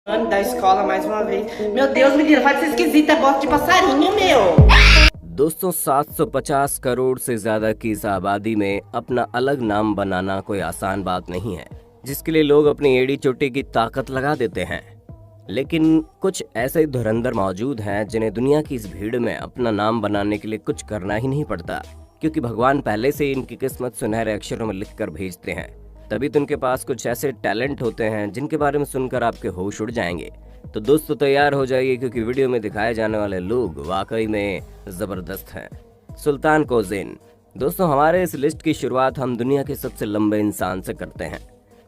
Da escola mais uma vez. Meu Deus, menina, vai ser esquisita, bosta de passarinho, meu. दोस्तों 750 करोड़ से ज्यादा की इस आबादी में अपना अलग नाम बनाना कोई आसान बात नहीं है, जिसके लिए लोग अपनी एड़ी चोटी की ताकत लगा देते हैं। लेकिन कुछ ऐसे धुरंधर मौजूद हैं जिन्हें दुनिया की इस भीड़ में अपना नाम बनाने के लिए कुछ करना ही नहीं पड़ता, क्योंकि भगवान पहले से ही इनकी किस्मत सुनहरे अक्षरों में लिख कर भेजते हैं। तभी तो उनके पास कुछ ऐसे टैलेंट होते हैं जिनके बारे में सुनकर आपके होश उड़ जाएंगे। तो दोस्तों तैयार हो जाइए, क्योंकि वीडियो में दिखाए जाने वाले लोग वाकई में जबरदस्त हैं। सुल्तान कोज़ेन। दोस्तों हमारे इस लिस्ट की शुरुआत हम दुनिया के सबसे लंबे इंसान से करते हैं,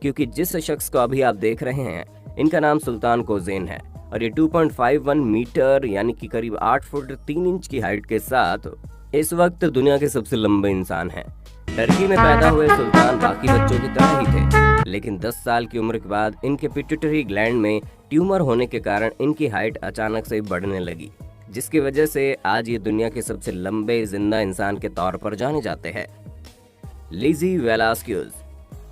क्योंकि जिस शख्स को अभी आप देख रहे हैं इनका नाम सुल्तान कोज़ेन है और ये 2.51 मीटर यानी कि करीब 8 फुट 3 इंच की हाइट के साथ इस वक्त दुनिया के सबसे लंबे इंसान हैं। टर्की में पैदा हुए सुल्तान बाकी बच्चों की तरह ही थे, लेकिन 10 साल की उम्र के बाद इनके पिट्यूटरी ग्लैंड में ट्यूमर होने के कारण इनकी हाइट अचानक से बढ़ने लगी, जिसकी वजह से आज ये दुनिया के सबसे लंबे जिंदा इंसान के तौर पर जाने जाते हैं। लिज़ी वेलास्क्यूज।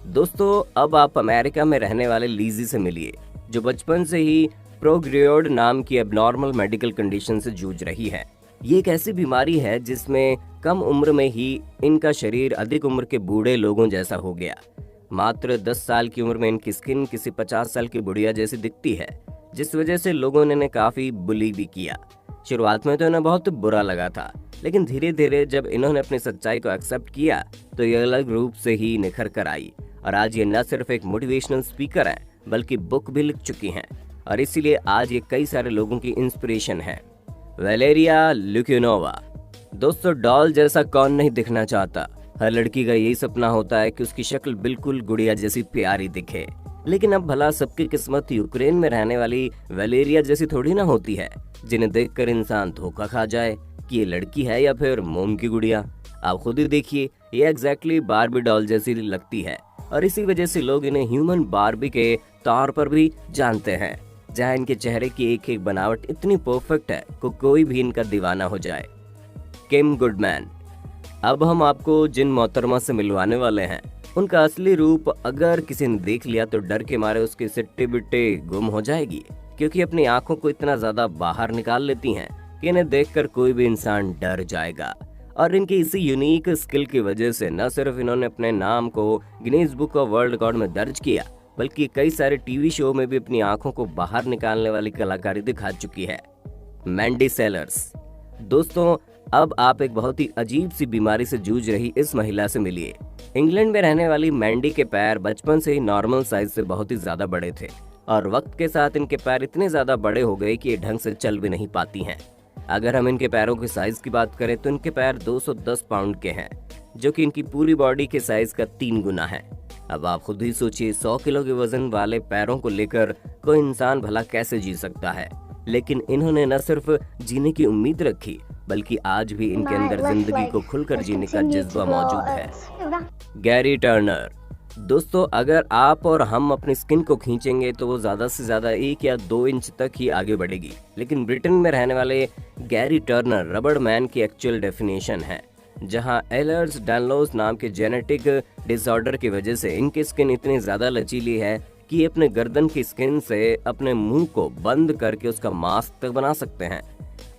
दोस्तों अब आप अमेरिका में रहने वाले लिज़ी से मिलिए, जो बचपन से ही प्रोग्रियोड नाम की एबनॉर्मल मेडिकल कंडीशन से जूझ रही है। ये एक ऐसी बीमारी है जिसमें कम उम्र में ही इनका शरीर अधिक उम्र के बूढ़े लोगों जैसा हो गया। मात्र 10 साल की उम्र में इनकी स्किन किसी 50 साल की बुढ़िया जैसी दिखती है, जिस वजह से लोगों ने इन्हें काफी बुली भी किया। शुरुआत में तो इन्हें बहुत बुरा लगा था, लेकिन धीरे धीरे जब इन्होंने अपनी सच्चाई को एक्सेप्ट किया तो ये अलग रूप से ही निखर कर आई और आज ये न सिर्फ एक मोटिवेशनल स्पीकर है बल्कि बुक भी लिख चुकी हैं और इसीलिए आज ये कई सारे लोगों की इंस्पिरेशन है। वैलेरिया ल्यूकिनोवा। दोस्तों डॉल जैसा कौन नहीं दिखना चाहता, हर लड़की का यही सपना होता है कि उसकी शक्ल बिल्कुल गुड़िया जैसी प्यारी दिखे। लेकिन अब भला सबकी किस्मत यूक्रेन में रहने वाली वैलेरिया जैसी थोड़ी ना होती है, जिन्हें देखकर इंसान धोखा खा जाए कि ये लड़की है या फिर मोम की गुड़िया। आप खुद ही देखिए, ये एग्जैक्टली बारबी डॉल जैसी लगती है और इसी वजह से लोग इन्हें ह्यूमन बारबी के तौर पर भी जानते हैं, जहाँ इनके चेहरे की एक एक बनावट इतनी परफेक्ट है कि कोई भी इनका दीवाना हो जाए। किम गुडमैन। अब हम आपको जिन मोहतरमा से मिलवाने वाले हैं उनका असली रूप अगर किसी ने देख लिया तो डर के मारे उसकी सिट्टी बिट्टी गुम हो जाएगी, क्योंकि अपनी आंखों को इतना ज्यादा बाहर निकाल लेती हैं कि इन्हें देखकर कोई भी इंसान डर जाएगा। और इनकी इसी यूनिक स्किल की वजह से न सिर्फ इन्होंने अपने नाम को Guinness book of world record में दर्ज किया, बल्कि कई सारे टीवी शो में भी अपनी आंखों को बाहर निकालने वाली कलाकारी दिखा चुकी है। मैंडी सेलर्स। दोस्तों अब आप एक बहुत ही अजीब सी बीमारी से जूझ रही इस महिला से मिलिए। इंग्लैंड में रहने वाली मैंडी के पैर बचपन से ही नॉर्मल साइज से बहुत ही ज्यादा बड़े थे और वक्त के साथ इनके पैर इतने ज्यादा बड़े हो गए कि ये ढंग से चल भी नहीं पाती हैं। अगर हम इनके पैरों के साइज की बात करें तो इनके पैर 210 पाउंड के हैं, जो कि इनकी पूरी बॉडी के साइज का 3 गुना है। अब आप खुद ही सोचिए, 100 किलो के वजन वाले पैरों को लेकर कोई इंसान भला कैसे जी सकता है। लेकिन इन्होंने न सिर्फ जीने की उम्मीद रखी, बल्कि आज भी इनके अंदर जिंदगी को खुलकर जीने का जज्बा मौजूद है। Gary Turner. दोस्तों अगर आप और हम अपनी स्किन को खींचेंगे तो वो ज्यादा से ज्यादा 1 या 2 इंच तक ही आगे बढ़ेगी, लेकिन ब्रिटेन में रहने वाले गैरी टर्नर रबड़ मैन की एक्चुअल डेफिनेशन है, जहां एलर्स डायग्नोस नाम के जेनेटिक डिसऑर्डर की वजह से इनकी स्किन इतनी ज्यादा लचीली है कि ये अपने गर्दन की स्किन से अपने मुंह को बंद करके उसका मास्क तक बना सकते हैं।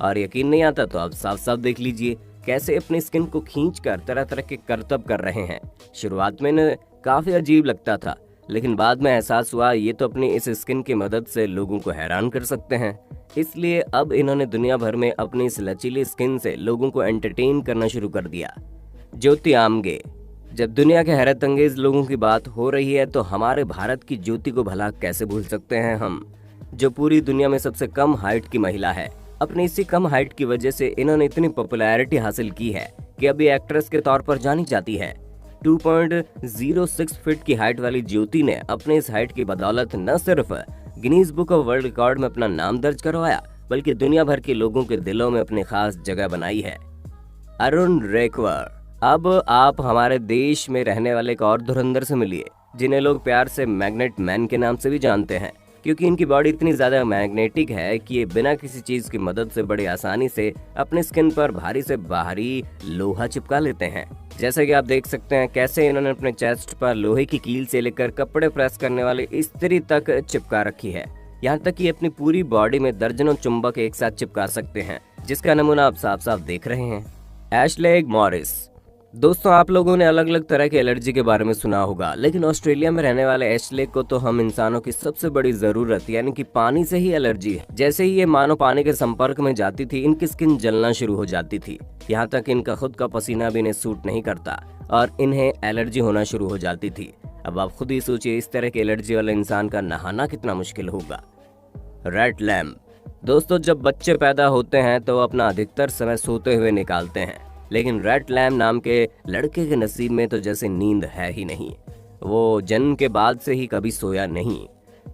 और यकीन नहीं आता तो आप साफ साफ देख लीजिए कैसे अपनी स्किन को खींचकर तरह तरह के करतब कर रहे हैं। शुरुआत में इन्हें काफी अजीब लगता था, लेकिन बाद में एहसास हुआ ये तो अपनी इस स्किन की मदद से लोगों को हैरान कर सकते हैं। इसलिए अब इन्होंने दुनिया भर में अपनी इस लचीली स्किन से लोगों को एंटरटेन करना शुरू कर दिया। ज्योति आमगे। जब दुनिया के हैरत अंगेज लोगों की बात हो रही है तो हमारे भारत की ज्योति को भला कैसे भूल सकते हैं हम, जो पूरी दुनिया में सबसे कम हाइट की महिला है। अपनी इसी कम हाइट की वजह से इन्होंने इतनी पॉपुलैरिटी हासिल की है कि अभी एक्ट्रेस के तौर पर जानी जाती है। 2.06 फीट की हाइट वाली ज्योति ने अपने इस हाइट की बदौलत न सिर्फ Guinness book of world record में अपना नाम दर्ज करवाया, बल्कि दुनिया भर के लोगों के दिलों में अपनी खास जगह बनाई है। अरुण रेखवर। अब आप हमारे देश में रहने वाले एक और धुरंधर से मिलिए, जिन्हें लोग प्यार से मैग्नेट मैन के नाम से भी जानते हैं, क्योंकि इनकी बॉडी इतनी ज्यादा मैग्नेटिक है कि ये बिना किसी चीज की मदद से बड़ी आसानी से अपने स्किन पर भारी से भारी लोहा चिपका लेते हैं। जैसे कि आप देख सकते हैं कैसे इन्होंने अपने चेस्ट पर लोहे की कील से लेकर कपड़े प्रेस करने वाली इस्त्री तक चिपका रखी है। यहाँ तक कि अपनी पूरी बॉडी में दर्जनों चुंबक एक साथ चिपका सकते हैं, जिसका नमूना आप साफ साफ देख रहे हैं। Ashley Morris. दोस्तों, आप लोगों ने अलग अलग तरह के एलर्जी के बारे में सुना होगा, लेकिन ऑस्ट्रेलिया में रहने वाले एशले को तो हम इंसानों की सबसे बड़ी जरूरत यानी कि पानी से ही एलर्जी है। जैसे ही ये मानो पानी के संपर्क में जाती थी, इनकी स्किन जलना शुरू हो जाती थी। यहाँ तक इनका खुद का पसीना भी इन्हें सूट नहीं करता और इन्हें एलर्जी होना शुरू हो जाती थी। अब आप खुद ही सोचिए, इस तरह के एलर्जी वाले इंसान का नहाना कितना मुश्किल होगा। Red lamp. दोस्तों, जब बच्चे पैदा होते हैं तो अपना अधिकतर समय सोते हुए निकालते हैं, लेकिन रेड लैम्प नाम के लड़के के नसीब में तो जैसे नींद है ही नहीं। वो जन्म के बाद से ही कभी सोया नहीं।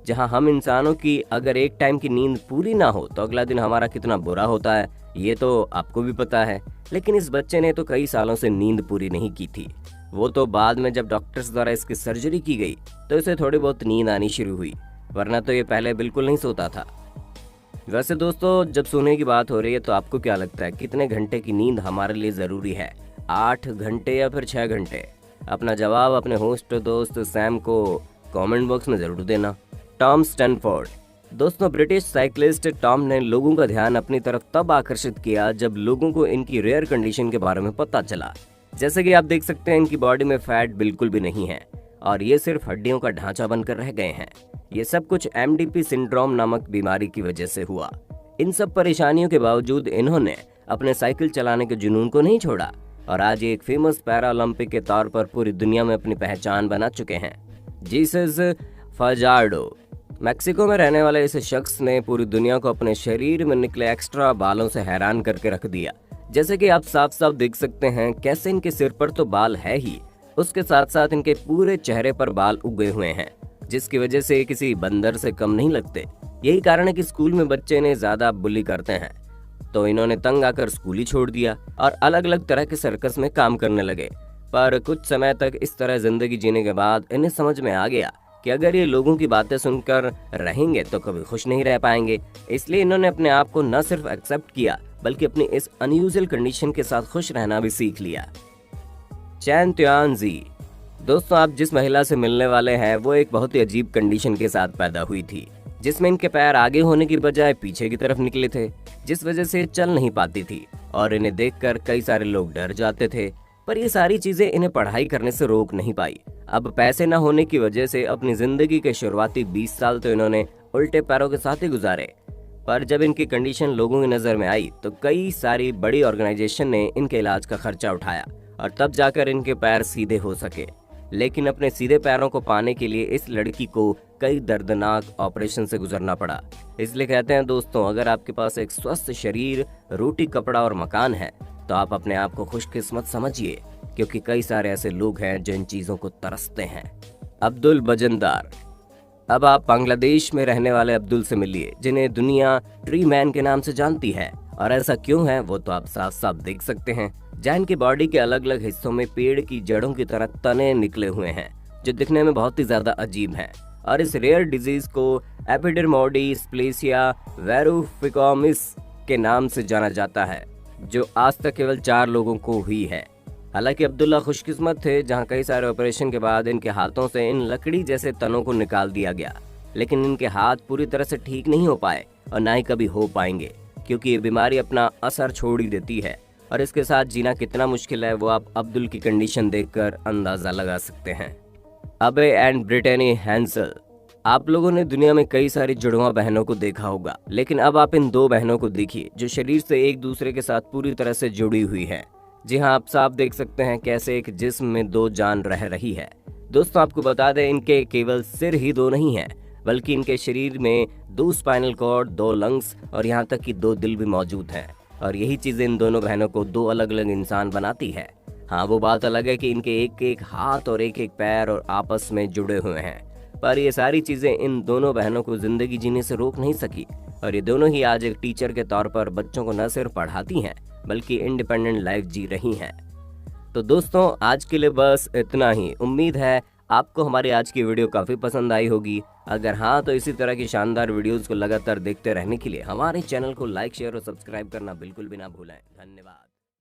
जहां हम इंसानों की अगर एक टाइम की नींद पूरी ना हो तो अगला दिन हमारा कितना बुरा होता है, ये तो आपको भी पता है। लेकिन इस बच्चे ने तो कई सालों से नींद पूरी नहीं की थी। वो तो बाद में जब डॉक्टर्स द्वारा इसकी सर्जरी की गई तो इसे थोड़ी बहुत नींद आनी शुरू हुई, वरना तो ये पहले बिल्कुल नहीं सोता था। वैसे दोस्तों, जब सोने की बात हो रही है तो आपको क्या लगता है कितने घंटे की नींद हमारे लिए ज़रूरी है? 8 घंटे या फिर 6 घंटे? अपना जवाब अपने होस्ट दोस्त सैम को कमेंट बॉक्स में ज़रूर देना। Tom Stanford. दोस्तों, ब्रिटिश साइकिलिस्ट टॉम ने लोगों का ध्यान अपनी तरफ तब आकर्षित किया जब लोगों को इनकी रेयर कंडीशन के बारे में पता चला। जैसे कि आप देख सकते हैं, इनकी बॉडी में फैट बिल्कुल भी नहीं है और ये सिर्फ हड्डियों का ढांचा बनकर रह गए हैं। ये सब कुछ MDP सिंड्रोम नामक बीमारी की वजह से हुआ। इन सब परेशानियों के बावजूद इन्होंने अपने साइकिल चलाने के जुनून को नहीं छोड़ा और आज एक फेमस पैरा ओलंपिक के तौर पर पूरी दुनिया में अपनी पहचान बना चुके हैं। जीसस फजार्डो। मैक्सिको में रहने वाले इस शख्स ने पूरी दुनिया को अपने शरीर में निकले एक्स्ट्रा बालों से हैरान करके रख दिया। जैसे कि आप साफ साफ देख सकते हैं, कैसे इनके सिर पर तो बाल है ही, उसके साथ साथ इनके पूरे चेहरे पर बाल उगे हुए हैं, जिसकी वजह से किसी बंदर से कम नहीं लगते। यही कारण है कि स्कूल में बच्चे इन्हें ज्यादा बुली करते हैं, तो इन्होंने तंग आकर स्कूल ही छोड़ दिया और अलग अलग तरह के सर्कस में काम करने लगे। पर कुछ समय तक इस तरह जिंदगी जीने के बाद इन्हें समझ में आ गया कि अगर ये लोगों की बातें सुनकर रहेंगे तो कभी खुश नहीं रह पाएंगे। इसलिए इन्होंने अपने आप को न सिर्फ एक्सेप्ट किया बल्कि अपनी इस अनयूजुअल कंडीशन के साथ खुश रहना भी सीख लिया। चैन त्यानजी। दोस्तों, आप जिस महिला से मिलने वाले हैं वो एक बहुत ही अजीब कंडीशन के साथ पैदा हुई थी, जिसमें इनके पैर आगे होने की बजाय पीछे की तरफ निकले थे, जिस वजह से चल नहीं पाती थी और इन्हें देखकर कई सारे लोग डर जाते थे। पर ये सारी चीजें इन्हें पढ़ाई करने से रोक नहीं पाई। अब पैसे न होने की वजह से अपनी जिंदगी के शुरुआती 20 साल तो इन्होंने उल्टे पैरों के साथ ही गुजारे। पर जब इनकी कंडीशन लोगों की नजर में आई तो कई सारी बड़ी ऑर्गेनाइजेशन ने इनके इलाज का खर्चा उठाया और तब जाकर इनके पैर सीधे हो सके। लेकिन अपने सीधे पैरों को पाने के लिए इस लड़की को कई दर्दनाक ऑपरेशन से गुजरना पड़ा। इसलिए कहते हैं दोस्तों, अगर आपके पास एक स्वस्थ शरीर, रोटी, कपड़ा और मकान है तो आप अपने आप को खुशकिस्मत समझिए, क्योंकि कई सारे ऐसे लोग हैं जो इन चीजों को तरसते हैं। अब्दुल बजनदार। अब आप बांग्लादेश में रहने वाले अब्दुल से मिलिए, जिन्हें दुनिया ट्री मैन के नाम से जानती है। और ऐसा क्यों है वो तो आप साफ साफ देख सकते हैं, जहाँ इनकी बॉडी के अलग अलग हिस्सों में पेड़ की जड़ों की तरह तने निकले हुए हैं, जो दिखने में बहुत ही ज्यादा अजीब हैं। और इस रेयर डिजीज को एपिडर्मोडिस्प्लेसिया वेरुफिकोमिस के नाम से जाना जाता है, जो आज तक केवल 4 लोगों को हुई है। हालांकि अब्दुल्ला खुशकिस्मत थे, जहां कई सारे ऑपरेशन के बाद इनके हाथों से इन लकड़ी जैसे तनों को निकाल दिया गया, लेकिन इनके हाथ पूरी तरह से ठीक नहीं हो पाए और ना ही कभी हो पाएंगे, क्योंकि ये बीमारी अपना असर छोड़ ही देती है और इसके साथ जीना कितना मुश्किल है वो आप अब्दुल की कंडीशन देखकर अंदाजा लगा सकते हैं। अबे एंड ब्रिटेनी हैंसल। आप लोगों ने दुनिया में कई सारी जुड़वा बहनों को देखा होगा, लेकिन अब आप इन 2 बहनों को देखिए जो शरीर से एक दूसरे के साथ पूरी तरह से जुड़ी हुई है। जी हाँ, आप साफ देख सकते हैं कैसे एक जिस्म में 2 जान रह रही है। दोस्तों, आपको बता दें, इनके केवल सिर ही 2 नहीं है, बल्कि इनके शरीर में 2 स्पाइनल कॉर्ड, 2 लंग्स और यहाँ तक कि 2 दिल भी मौजूद हैं। और यही चीजें इन दोनों बहनों को 2 अलग अलग इंसान बनाती है। हाँ, वो बात अलग है कि इनके एक एक हाथ और एक एक पैर और आपस में जुड़े हुए हैं, पर ये सारी चीजें इन दोनों बहनों को जिंदगी जीने से रोक नहीं सकी। और ये दोनों ही आज एक टीचर के तौर पर बच्चों को न सिर्फ पढ़ाती हैं बल्कि इंडिपेंडेंट लाइफ जी रही हैं। तो दोस्तों, आज के लिए बस इतना ही। उम्मीद है आपको हमारी आज की वीडियो काफ़ी पसंद आई होगी। अगर हाँ, तो इसी तरह की शानदार वीडियोस को लगातार देखते रहने के लिए हमारे चैनल को लाइक, शेयर और सब्सक्राइब करना बिल्कुल भी ना भूलें। धन्यवाद।